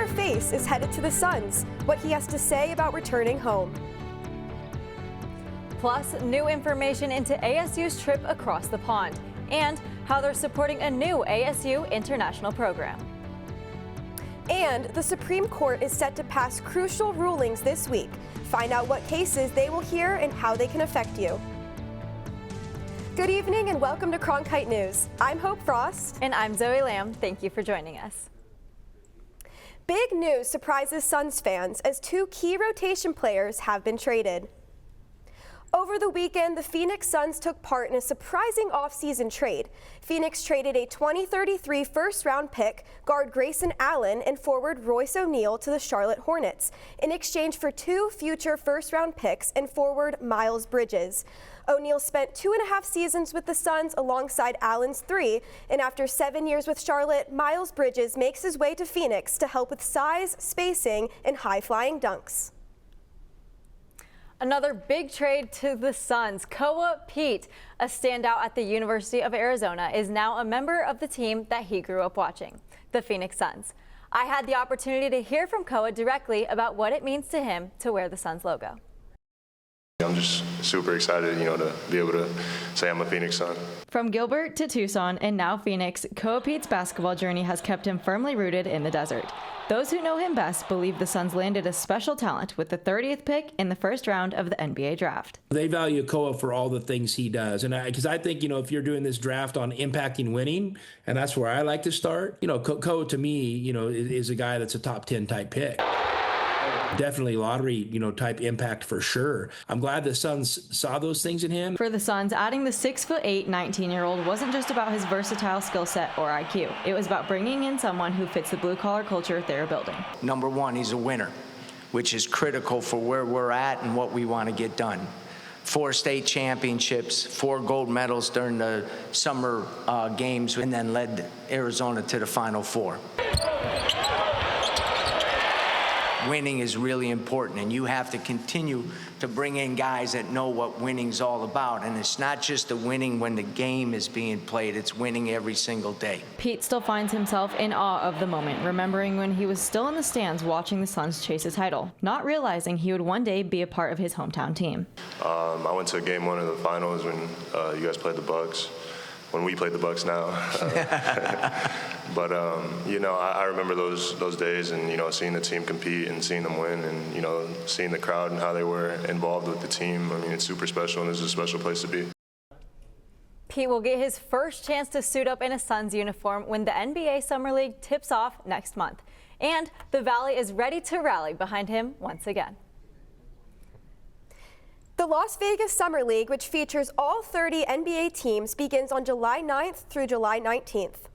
familiar face is headed to the Suns, what he has to say about returning home. Plus, new information into ASU's trip across the pond and how they're supporting a new ASU international program. And the Supreme Court is set to pass crucial rulings this week. Find out what cases they will hear and how they can affect you. Good evening and welcome to Cronkite News. I'm Hope Frost. And I'm Zoe Lamb. Thank you for joining us. Big news surprises Suns fans as two key rotation players have been traded. Over the weekend, the Phoenix Suns took part in a surprising offseason trade. Phoenix traded a 2033 first-round pick, guard Grayson Allen, and forward Royce O'Neal to the Charlotte Hornets in exchange for 2 future first-round picks and forward Miles Bridges. O'Neal spent 2.5 seasons with the Suns alongside Allen's 3, and after 7 years with Charlotte, Miles Bridges makes his way to Phoenix to help with size, spacing, and high-flying dunks. Another big trade to the Suns. Koa Pete, a standout at the University of Arizona, is now a member of the team that he grew up watching, the Phoenix Suns. I had the opportunity to hear from Koa directly about what it means to him to wear the Suns logo. I'm just super excited, to be able to say I'm a Phoenix Sun. From Gilbert to Tucson and now Phoenix, Koa Pete's basketball journey has kept him firmly rooted in the desert. Those who know him best believe the Suns landed a special talent with the 30th pick in the first round of the NBA draft. They value Koa for all the things he does. And because I think, if you're doing this draft on impacting winning, and that's where I like to start, Koa to me, is a guy that's a top 10 type pick. Definitely lottery, type impact for sure. I'm glad the Suns saw those things in him. For the Suns, adding the 6'8", 19-year-old wasn't just about his versatile skill set or IQ. It was about bringing in someone who fits the blue-collar culture they're building. Number one, he's a winner, which is critical for where we're at and what we want to get done. 4 state championships, 4 gold medals during the summer games, and then led Arizona to the Final Four. Winning is really important, and you have to continue to bring in guys that know what winning's all about. And it's not just the winning when the game is being played, it's winning every single day. Pete still finds himself in awe of the moment, remembering when he was still in the stands watching the Suns chase a title, not realizing he would one day be a part of his hometown team. I went to game 1 of the finals when you guys played the Bucks. When we played the Bucks now. But, I remember those days and, seeing the team compete and seeing them win and, seeing the crowd and how they were involved with the team. I mean, it's super special and it's a special place to be. Pete will get his first chance to suit up in a Suns uniform when the NBA Summer League tips off next month. And the Valley is ready to rally behind him once again. The Las Vegas Summer League, which features all 30 NBA teams, begins on July 9th through July 19th.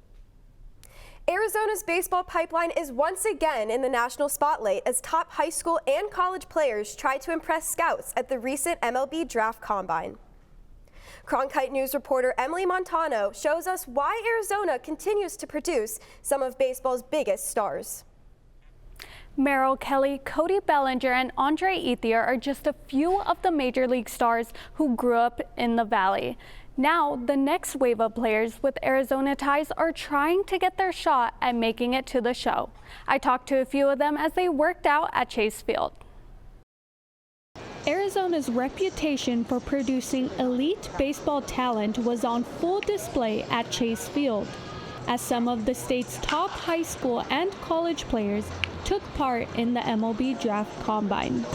Arizona's baseball pipeline is once again in the national spotlight as top high school and college players try to impress scouts at the recent MLB Draft Combine. Cronkite News reporter Emily Montano shows us why Arizona continues to produce some of baseball's biggest stars. Merrill Kelly, Cody Bellinger, and Andre Ethier are just a few of the major league stars who grew up in the Valley. Now, the next wave of players with Arizona ties are trying to get their shot at making it to the show. I talked to a few of them as they worked out at Chase Field. Arizona's reputation for producing elite baseball talent was on full display at Chase Field, as some of the state's top high school and college players took part in the MLB Draft Combine.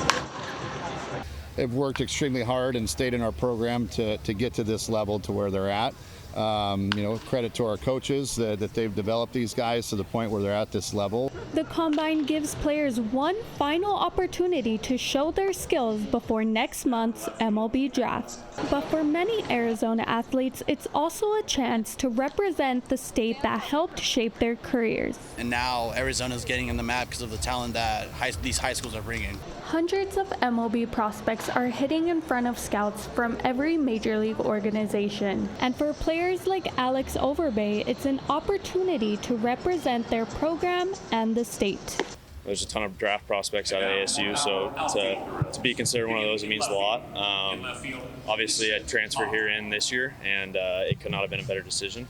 They've worked extremely hard and stayed in our program to get to this level to where they're at. Credit to our coaches that they've developed these guys to the point where they're at this level. The Combine gives players one final opportunity to show their skills before next month's MLB Draft. But for many Arizona athletes, it's also a chance to represent the state that helped shape their careers. And now Arizona's getting on the map because of the talent that these high schools are bringing. Hundreds of MLB prospects are hitting in front of scouts from every major league organization. And for players like Alex Overbay, it's an opportunity to represent their program and the state. There's a ton of draft prospects out of ASU, so to be considered one of those, it means a lot. Obviously, I transferred here in this year, and it could not have been a better decision.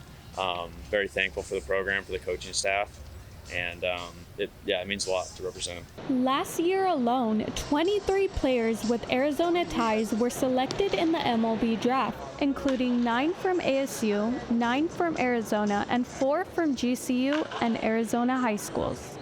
Very thankful for the program, for the coaching staff, and it means a lot to represent him. Last year alone, 23 players with Arizona ties were selected in the MLB draft, including 9 from ASU, 9 from Arizona, and 4 from GCU and Arizona high schools.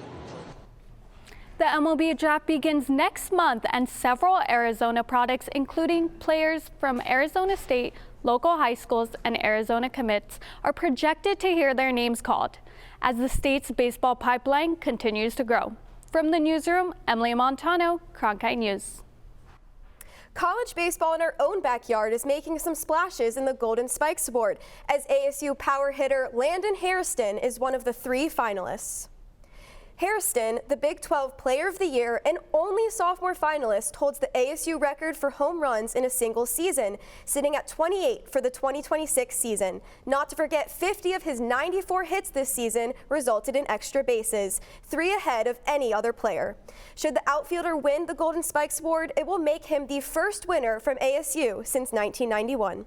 The MLB draft begins next month, and several Arizona products, including players from Arizona State, local high schools, and Arizona commits, are projected to hear their names called as the state's baseball pipeline continues to grow. From the newsroom, Emily Montano, Cronkite News. College baseball in our own backyard is making some splashes in the Golden Spikes Award, as ASU power hitter Landon Hairston is one of the 3 finalists. Hairston, the Big 12 Player of the Year and only sophomore finalist, holds the ASU record for home runs in a single season, sitting at 28 for the 2026 season. Not to forget, 50 of his 94 hits this season resulted in extra bases, 3 ahead of any other player. Should the outfielder win the Golden Spikes Award, it will make him the first winner from ASU since 1991.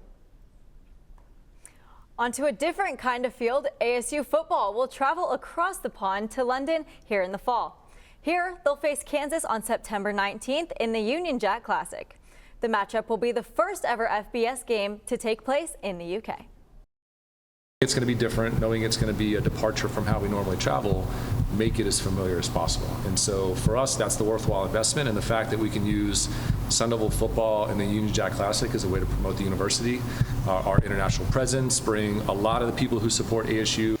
Onto a different kind of field, ASU football will travel across the pond to London here in the fall. Here, they'll face Kansas on September 19th in the Union Jack Classic. The matchup will be the first ever FBS game to take place in the UK. It's going to be different, knowing it's going to be a departure from how we normally travel, make it as familiar as possible. And so for us, that's the worthwhile investment, and the fact that we can use Sun Devil football and the Union Jack Classic as a way to promote the university, our international presence, bring a lot of the people who support ASU.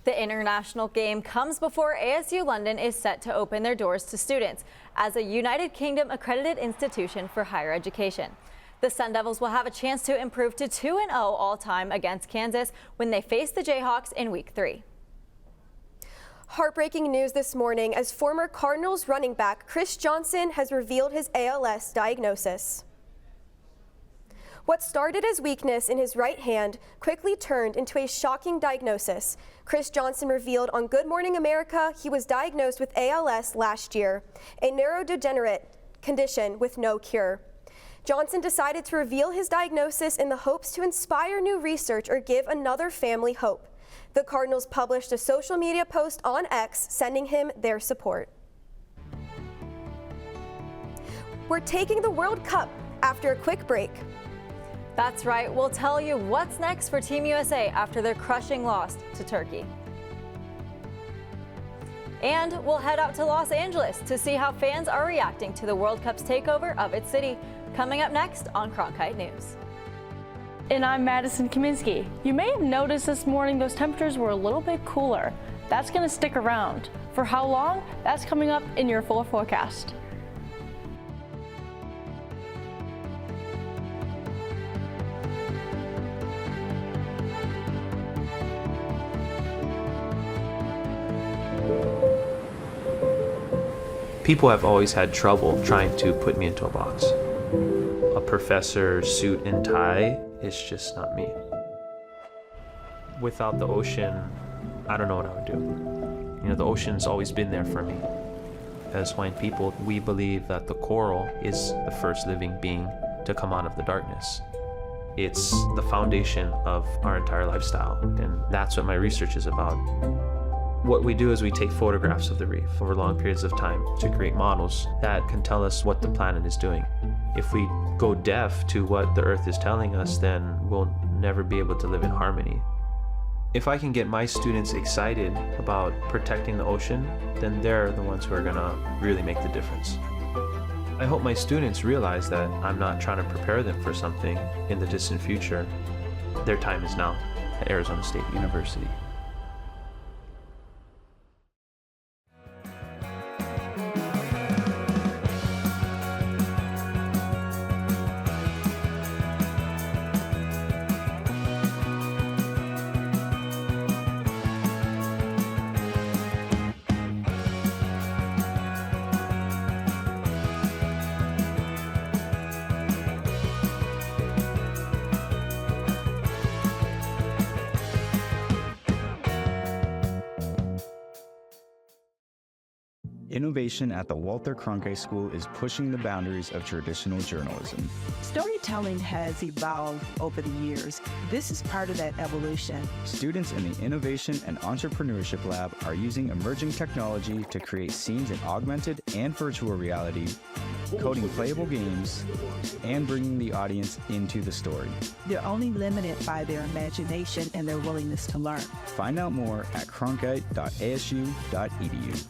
The international game comes before ASU London is set to open their doors to students as a United Kingdom accredited institution for higher education. The Sun Devils will have a chance to improve to 2-0 all-time against Kansas when they face the Jayhawks in Week 3. Heartbreaking news this morning as former Cardinals running back Chris Johnson has revealed his ALS diagnosis. What started as weakness in his right hand quickly turned into a shocking diagnosis. Chris Johnson revealed on Good Morning America he was diagnosed with ALS last year, a neurodegenerate condition with no cure. Johnson decided to reveal his diagnosis in the hopes to inspire new research or give another family hope. The Cardinals published a social media post on X sending him their support. We're taking the World Cup after a quick break. That's right, we'll tell you what's next for Team USA after their crushing loss to Turkey. And we'll head out to Los Angeles to see how fans are reacting to the World Cup's takeover of its city. Coming up next on Cronkite News. And I'm Madison Kaminsky. You may have noticed this morning those temperatures were a little bit cooler. That's going to stick around. For how long? That's coming up in your full forecast. People have always had trouble trying to put me into a box. A professor, suit and tie is just not me. Without the ocean, I don't know what I would do. You know, the ocean's always been there for me. As Hawaiian people, we believe that the coral is the first living being to come out of the darkness. It's the foundation of our entire lifestyle, and that's what my research is about. What we do is we take photographs of the reef over long periods of time to create models that can tell us what the planet is doing. If we go deaf to what the Earth is telling us, then we'll never be able to live in harmony. If I can get my students excited about protecting the ocean, then they're the ones who are gonna really make the difference. I hope my students realize that I'm not trying to prepare them for something in the distant future. Their time is now at Arizona State University. Innovation at the Walter Cronkite School is pushing the boundaries of traditional journalism. Storytelling has evolved over the years. This is part of that evolution. Students in the Innovation and Entrepreneurship Lab are using emerging technology to create scenes in augmented and virtual reality, coding playable games, and bringing the audience into the story. They're only limited by their imagination and their willingness to learn. Find out more at cronkite.asu.edu.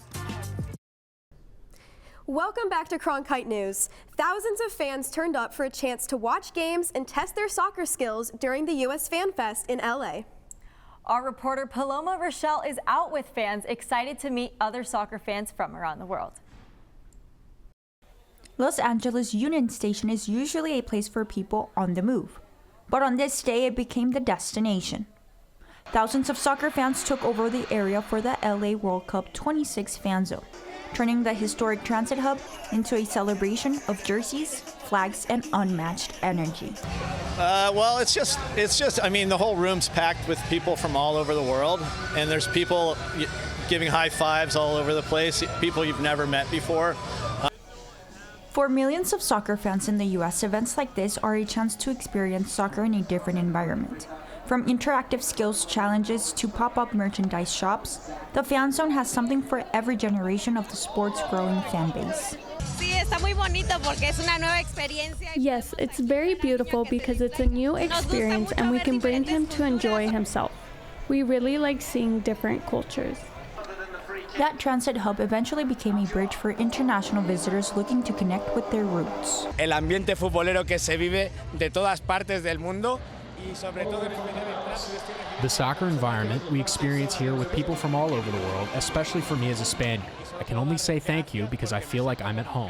Welcome back to Cronkite News. Thousands of fans turned up for a chance to watch games and test their soccer skills during the U.S. Fan Fest in LA. Our reporter Paloma Rochelle is out with fans excited to meet other soccer fans from around the world. Los Angeles Union Station is usually a place for people on the move, but on this day it became the destination. Thousands of soccer fans took over the area for the LA World Cup 26 fan zone, turning the historic transit hub into a celebration of jerseys, flags, and unmatched energy. Well, it's just, I mean, the whole room's packed with people from all over the world, and there's people giving high fives all over the place, people you've never met before. For millions of soccer fans in the U.S., events like this are a chance to experience soccer in a different environment. From interactive skills challenges to pop-up merchandise shops, the fan zone has something for every generation of the sport's growing fan base. Yes, it's very beautiful because it's a new experience and we can bring him to enjoy himself. We really like seeing different cultures. That transit hub eventually became a bridge for international visitors looking to connect with their roots. El ambiente futbolero que se vive de todas partes del mundo. The soccer environment we experience here with people from all over the world, especially for me as a Spaniard. I can only say thank you because I feel like I'm at home.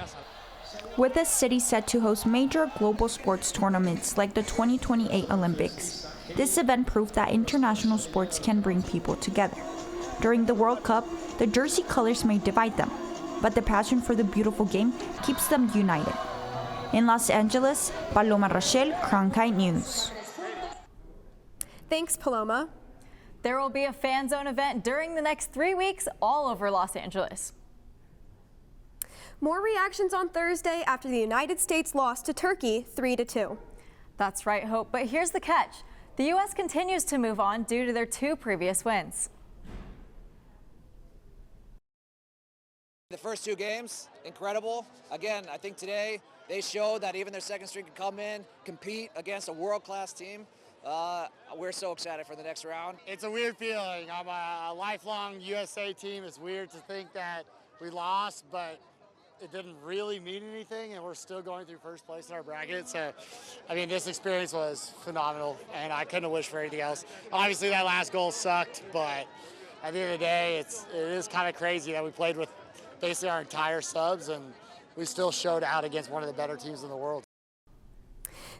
With the city set to host major global sports tournaments like the 2028 Olympics, this event proved that international sports can bring people together. During the World Cup, the jersey colors may divide them, but the passion for the beautiful game keeps them united. In Los Angeles, Paloma Rochelle, Cronkite News. Thanks, Paloma. There will be a fan zone event during the next 3 weeks all over Los Angeles. More reactions on Thursday after the United States lost to Turkey 3-2. That's right, Hope, but here's the catch. The U.S. continues to move on due to their 2 previous wins. The first 2 games, incredible. Again, I think today they showed that even their second string can come in, compete against a world-class team. We're so excited for the next round. It's a weird feeling. I'm a lifelong USA team. It's weird to think that we lost, but it didn't really mean anything, and we're still going through first place in our bracket. So, I mean, this experience was phenomenal, and I couldn't have wished for anything else. Obviously, that last goal sucked, but at the end of the day, it is kind of crazy that we played with basically our entire subs, and we still showed out against one of the better teams in the world.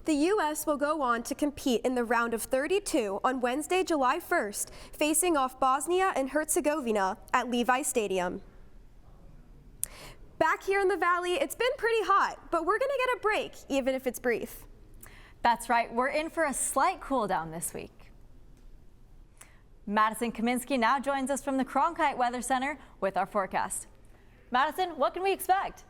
The U.S. will go on to compete in the round of 32 on Wednesday, July 1st, facing off Bosnia and Herzegovina at Levi Stadium. Back here in the Valley, it's been pretty hot, but we're going to get a break, even if it's brief. That's right, we're in for a slight cool down this week. Madison Kaminsky now joins us from the Cronkite Weather Center with our forecast. Madison, what can we expect?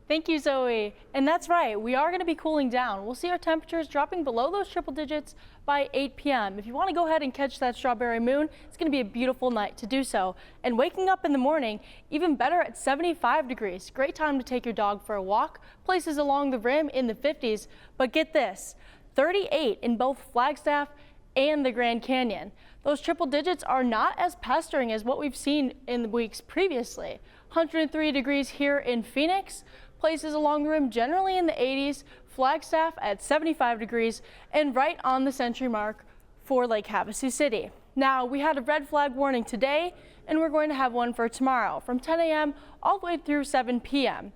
Thank you, Zoe. And that's right, we are going to be cooling down. We'll see our temperatures dropping below those triple digits by 8 p.m. If you want to go ahead and catch that strawberry moon, it's going to be a beautiful night to do so. And waking up in the morning, even better at 75 degrees. Great time to take your dog for a walk. Places along the rim in the 50s. But get this, 38 in both Flagstaff and the Grand Canyon. Those triple digits are not as pestering as what we've seen in the weeks previously. 103 degrees here in Phoenix. Places along the rim generally in the 80s, Flagstaff at 75 degrees, and right on the century mark for Lake Havasu City. Now, we had a red flag warning today, and we're going to have one for tomorrow from 10 a.m. all the way through 7 p.m.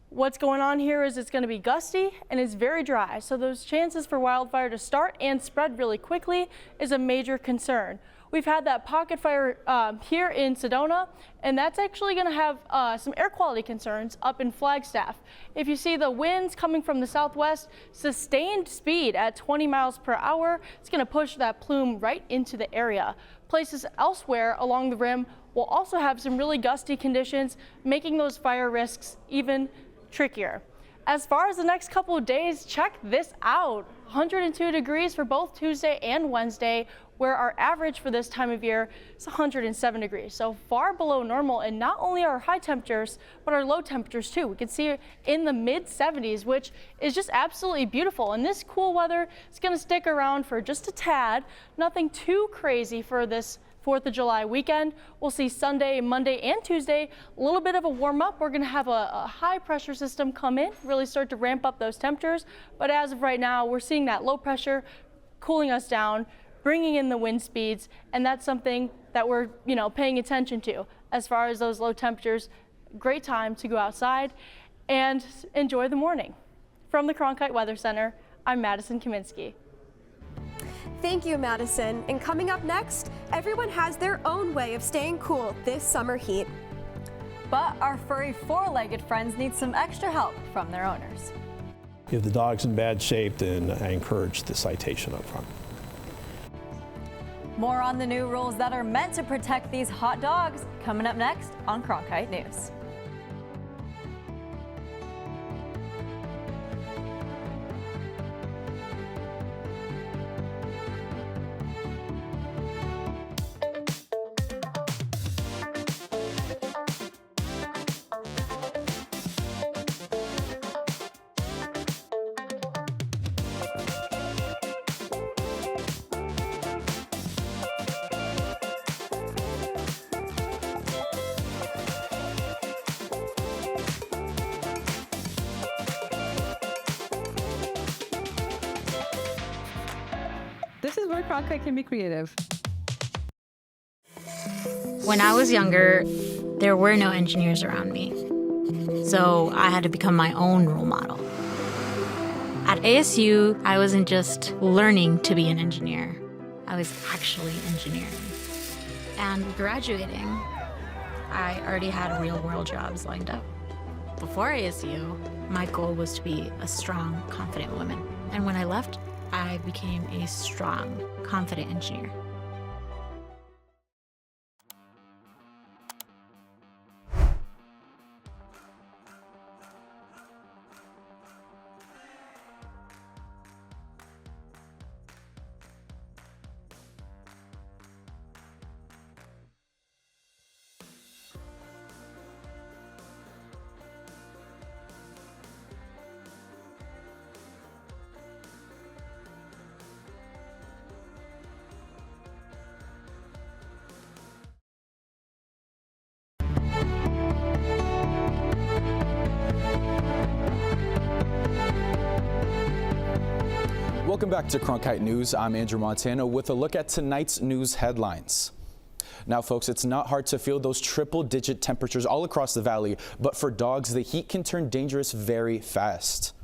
What's going on here is it's going to be gusty and it's very dry, so those chances for wildfire to start and spread really quickly is a major concern. We've had that pocket fire here in Sedona, and that's actually going to have some air quality concerns up in Flagstaff. If you see the winds coming from the southwest, sustained speed at 20 miles per hour, it's going to push that plume right into the area. Places elsewhere along the rim We'll also have some really gusty conditions, making those fire risks even trickier. As far as the next couple of days, check this out. 102 degrees for both Tuesday and Wednesday, where our average for this time of year is 107 degrees. So far below normal, and not only our high temperatures, but our low temperatures too. We can see in the mid 70s, which is just absolutely beautiful. And this cool weather is going to stick around for just a tad. Nothing too crazy for this 4th of July weekend. We'll see Sunday, Monday, and Tuesday, a little bit of a warm up. We're going to have a high pressure system come in, really start to ramp up those temperatures. But as of right now, we're seeing that low pressure cooling us down, bringing in the wind speeds, and that's something that we're, paying attention to. As far as those low temperatures, great time to go outside and enjoy the morning. From the Cronkite Weather Center, I'm Madison Kaminsky. Thank you, Madison. And coming up next, everyone has their own way of staying cool this summer heat. But our furry four-legged friends need some extra help from their owners. If the dog's in bad shape, then I encourage the citation up front. More on the new rules that are meant to protect these hot dogs coming up next on Cronkite News. This is where Cronkite can be creative. When I was younger, there were no engineers around me. So I had to become my own role model. At ASU, I wasn't just learning to be an engineer. I was actually engineering. And graduating, I already had real-world jobs lined up. Before ASU, my goal was to be a strong, confident woman. And when I left, I became a strong, confident engineer. Welcome back to Cronkite News. I'm Andrew Montana with a look at tonight's news headlines. Now, folks, it's not hard to feel those triple-digit temperatures all across the valley, but for dogs, the heat can turn dangerous very fast.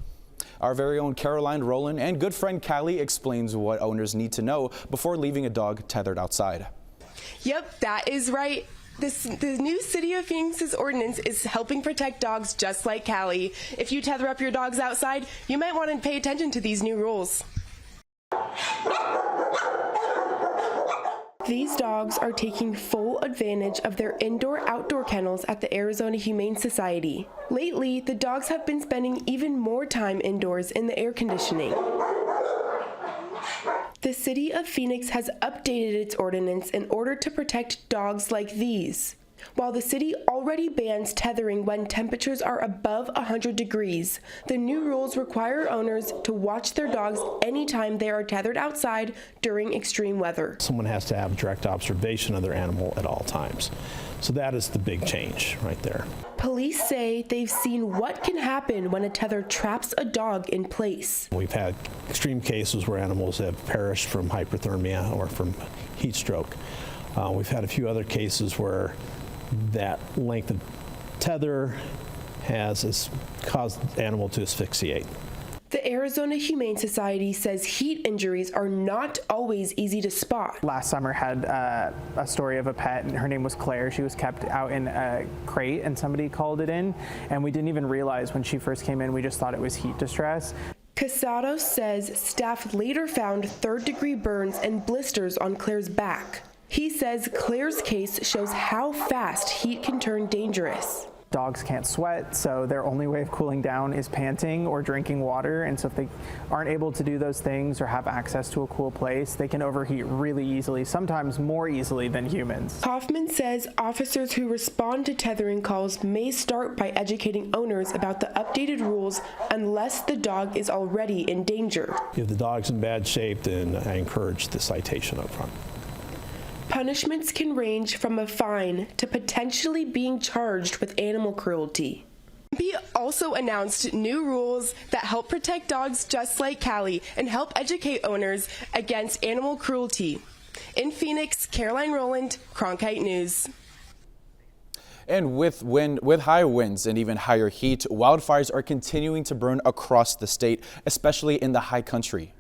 Our very own Caroline Rowland and good friend Callie explains what owners need to know before leaving a dog tethered outside. Yep, that is right. The new City of Phoenix's ordinance is helping protect dogs just like Callie. If you tether up your dogs outside, you might want to pay attention to these new rules. These dogs are taking full advantage of their indoor-outdoor kennels at the Arizona Humane Society. Lately, the dogs have been spending even more time indoors in the air conditioning. The City of Phoenix has updated its ordinance in order to protect dogs like these. While the city already bans tethering when temperatures are above 100 degrees, the new rules require owners to watch their dogs anytime they are tethered outside during extreme weather. Someone has to have direct observation of their animal at all times. So that is the big change right there. Police say they've seen what can happen when a tether traps a dog in place. We've had extreme cases where animals have perished from hypothermia or from heat stroke. We've had a few other cases where that length of tether has caused the animal to asphyxiate. The Arizona Humane Society says heat injuries are not always easy to spot. Last summer had a story of a pet, and her name was Claire. She was kept out in a crate, and somebody called it in, and we didn't even realize when she first came in. We just thought it was heat distress. Casados says staff later found third-degree burns and blisters on Claire's back. He says Claire's case shows how fast heat can turn dangerous. Dogs can't sweat, so their only way of cooling down is panting or drinking water. And so if they aren't able to do those things or have access to a cool place, they can overheat really easily, sometimes more easily than humans. Hoffman says officers who respond to tethering calls may start by educating owners about the updated rules unless the dog is already in danger. If the dog's in bad shape, then I encourage the citation up front. Punishments can range from a fine to potentially being charged with animal cruelty. He also announced new rules that help protect dogs just like Callie and help educate owners against animal cruelty. In Phoenix, Caroline Rowland, Cronkite News. And with high winds and even higher heat, wildfires are continuing to burn across the state, especially in the high country.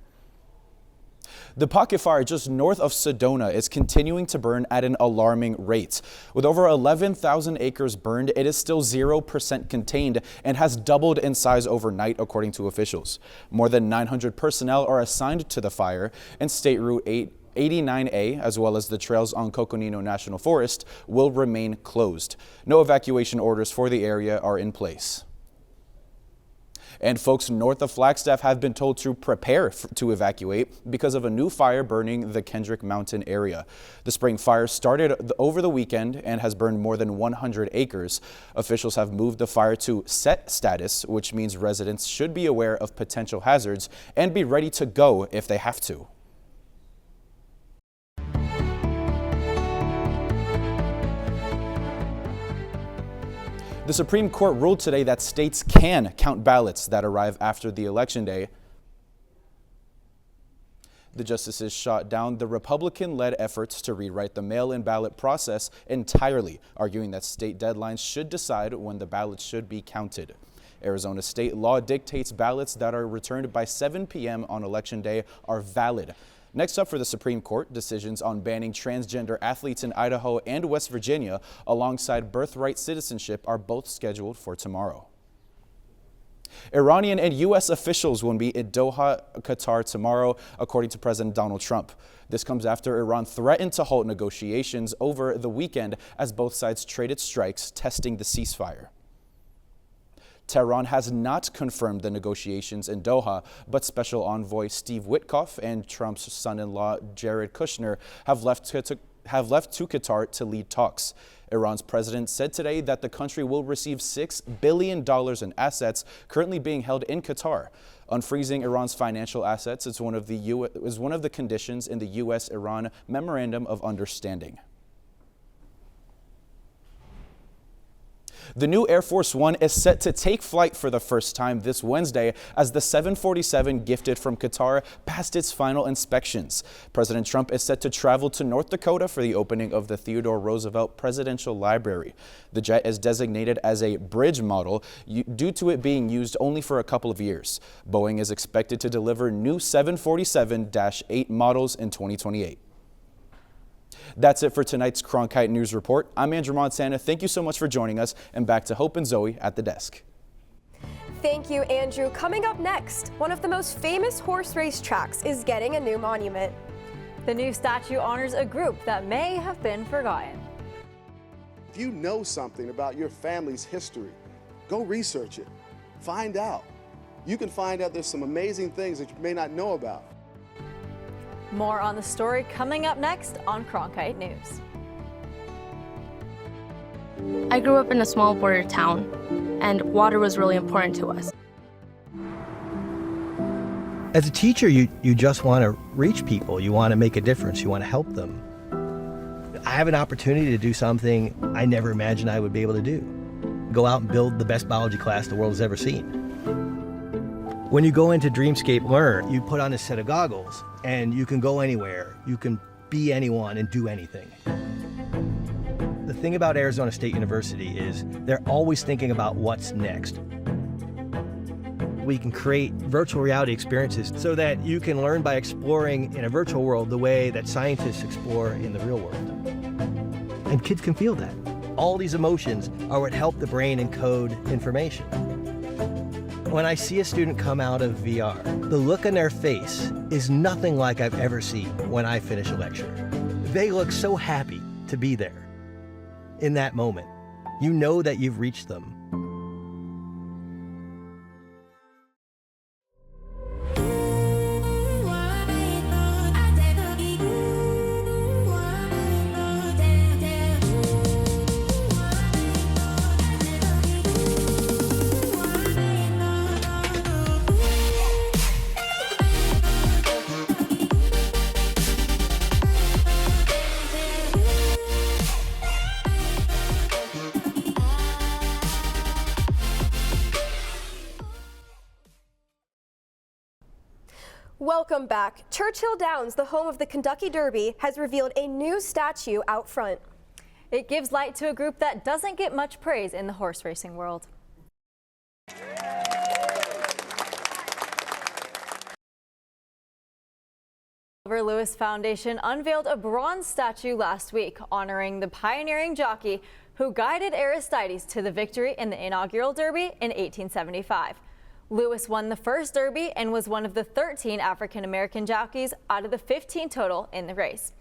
The pocket fire just north of Sedona is continuing to burn at an alarming rate. With over 11,000 acres burned, it is still 0% contained and has doubled in size overnight, according to officials. More than 900 personnel are assigned to the fire, and State Route 89A, as well as the trails on Coconino National Forest, will remain closed. No evacuation orders for the area are in place. And folks north of Flagstaff have been told to prepare to evacuate because of a new fire burning the Kendrick Mountain area. The spring fire started over the weekend and has burned more than 100 acres. Officials have moved the fire to set status, which means residents should be aware of potential hazards and be ready to go if they have to. The Supreme Court ruled today that states can count ballots that arrive after the election day. The justices shot down the Republican-led efforts to rewrite the mail-in ballot process entirely, arguing that state deadlines should decide when the ballots should be counted. Arizona state law dictates ballots that are returned by 7 p.m. on Election Day are valid. Next up for the Supreme Court, decisions on banning transgender athletes in Idaho and West Virginia alongside birthright citizenship are both scheduled for tomorrow. Iranian and U.S. officials will meet in Doha, Qatar tomorrow, according to President Donald Trump. This comes after Iran threatened to halt negotiations over the weekend as both sides traded strikes, testing the ceasefire. Tehran has not confirmed the negotiations in Doha, but Special Envoy Steve Witkoff and Trump's son-in-law Jared Kushner have left to Qatar to lead talks. Iran's president said today that the country will receive $6 billion in assets currently being held in Qatar. Unfreezing Iran's financial assets is one of the conditions in the U.S.-Iran Memorandum of Understanding. The new Air Force One is set to take flight for the first time this Wednesday as the 747 gifted from Qatar passed its final inspections. President Trump is set to travel to North Dakota for the opening of the Theodore Roosevelt Presidential Library. The jet is designated as a bridge model due to it being used only for a couple of years. Boeing is expected to deliver new 747-8 models in 2028. That's it for tonight's Cronkite News Report. I'm Andrew Montana. Thank you so much for joining us, and back to Hope and Zoe at the desk. Thank you, Andrew. Coming up next, one of the most famous horse race tracks is getting a new monument. The new statue honors a group that may have been forgotten. If you know something about your family's history, go research it. Find out. You can find out there's some amazing things that you may not know about. More on the story coming up next on Cronkite News. I grew up in a small border town, and water was really important to us. As a teacher, you just want to reach people. You want to make a difference. You want to help them. I have an opportunity to do something I never imagined I would be able to do. Go out and build the best biology class the world has ever seen. When you go into Dreamscape Learn, you put on a set of goggles and you can go anywhere. You can be anyone and do anything. The thing about Arizona State University is they're always thinking about what's next. We can create virtual reality experiences so that you can learn by exploring in a virtual world the way that scientists explore in the real world. And kids can feel that. All these emotions are what help the brain encode information. When I see a student come out of VR, the look on their face is nothing like I've ever seen when I finish a lecture. They look so happy to be there in that moment. You know that you've reached them. Welcome back. Churchill Downs, the home of the Kentucky Derby, has revealed a new statue out front. It gives light to a group that doesn't get much praise in the horse racing world. Oliver Lewis Foundation unveiled a bronze statue last week honoring the pioneering jockey who guided Aristides to the victory in the inaugural Derby in 1875. Lewis won the first Derby and was one of the 13 African-American jockeys out of the 15 total in the race.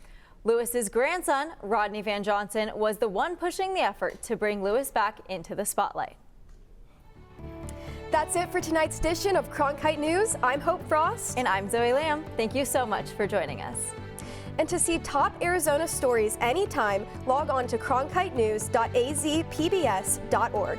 Lewis's grandson, Rodney Van Johnson, was the one pushing the effort to bring Lewis back into the spotlight. That's it for tonight's edition of Cronkite News. I'm Hope Frost. And I'm Zoe Lamb. Thank you so much for joining us. And to see top Arizona stories anytime, log on to cronkitenews.azpbs.org.